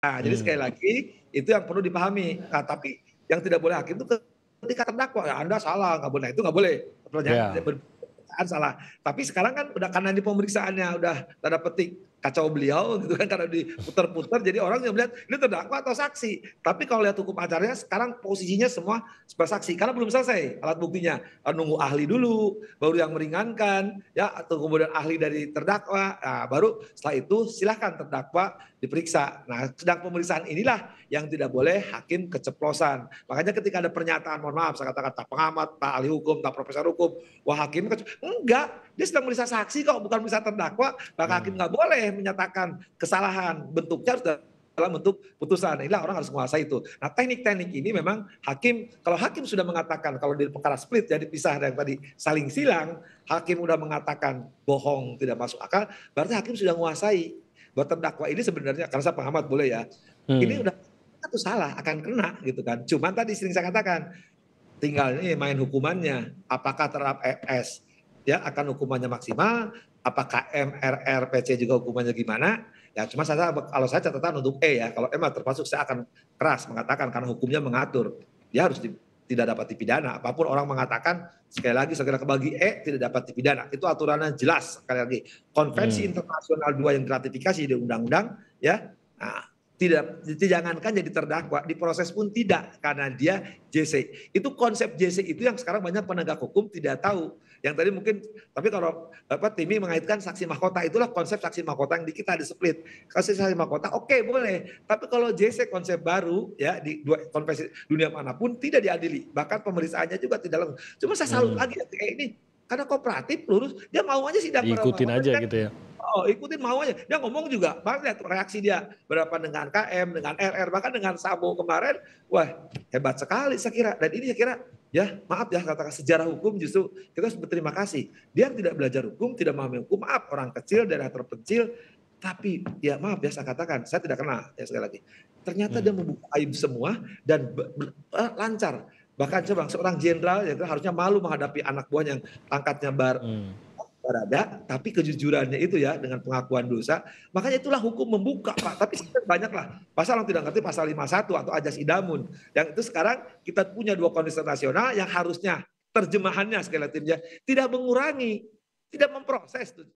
Nah, jadi sekali lagi itu yang perlu dipahami. Nah, tapi yang tidak boleh hakim itu ketika terdakwa, ya Anda salah, nggak boleh. Nah, itu nggak boleh. Ya. Pemeriksaan salah. Tapi sekarang kan udah karena di pemeriksaannya udah tanda petik kacau beliau gitu kan karena diputar-putar jadi orang yang melihat ini terdakwa atau saksi. Tapi kalau lihat hukum acaranya sekarang posisinya semua sebagai saksi karena belum selesai alat buktinya. Nunggu ahli dulu, baru yang meringankan ya atau kemudian ahli dari terdakwa. Nah, baru setelah itu silahkan terdakwa diperiksa. Nah, sedang pemeriksaan inilah yang tidak boleh hakim keceplosan. Makanya ketika ada pernyataan, mohon maaf, saya katakan tak pengamat, tak ahli hukum, tak profesor hukum, wah hakim enggak, dia sedang meriksa saksi kok, bukan meriksa terdakwa, maka hakim nggak boleh menyatakan kesalahan. Bentuknya harus dalam bentuk putusan. Inilah orang harus menguasai itu. Nah, teknik-teknik ini memang hakim, kalau hakim sudah mengatakan, kalau di perkara split jadi pisah dari tadi saling silang, hakim sudah mengatakan bohong, tidak masuk akal, berarti hakim sudah menguasai. Buat terdakwa ini sebenarnya, karena saya pengamat boleh ya, ini udah itu salah akan kena gitu kan. Cuman tadi sering saya katakan tinggal ini main hukumannya. Apakah terhadap FS ya akan hukumannya maksimal? Apakah MRR PC juga hukumannya gimana? Ya cuma saya kalau saya catatan untuk E ya. Kalau M termasuk saya akan keras mengatakan karena hukumnya mengatur dia harus tidak dapat dipidana. Apapun orang mengatakan sekali lagi segera kebagi E tidak dapat dipidana. Itu aturannya jelas sekali lagi. Konvensi internasional 2 yang diratifikasi di undang-undang ya. Nah, tidak jangankan jadi terdakwa diproses pun tidak karena dia JC. Itu konsep JC itu yang sekarang banyak penegak hukum tidak tahu. Yang tadi mungkin tapi kalau Timi mengaitkan saksi mahkota itulah konsep saksi mahkota yang di kita di split. Kasih saksi mahkota oke, boleh. Tapi kalau JC konsep baru ya di dua konvensi dunia manapun tidak diadili. Bahkan pemeriksaannya juga tidak langsung. Cuma saya salut lagi kayak ini karena kooperatif lurus dia mau aja sidang Diikutin aja gitu ya. oh, ikutin mau aja. Dia ngomong juga, lihat reaksi dia. Berapa dengan KM, dengan RR, bahkan dengan Sambo kemarin. Wah, hebat sekali saya kira. Dan ini saya kira, ya maaf ya katakan sejarah hukum justru kita harus berterima kasih. Dia tidak belajar hukum, tidak memahami hukum. Maaf, orang kecil, daerah terpencil. Tapi ya maaf ya saya katakan, saya tidak kena ya sekali lagi. Ternyata dia membuka aib semua dan lancar. Bahkan coba seorang jenderal ya harusnya malu menghadapi anak buah yang pangkatnya berada, tapi kejujurannya itu ya dengan pengakuan dosa, makanya itulah hukum membuka Pak. Tapi banyak lah pasal yang tidak ngerti pasal 51 atau ajas idamun. Yang itu sekarang kita punya 2 kondisi nasional yang harusnya terjemahannya sekali lagi tidak mengurangi, tidak memproses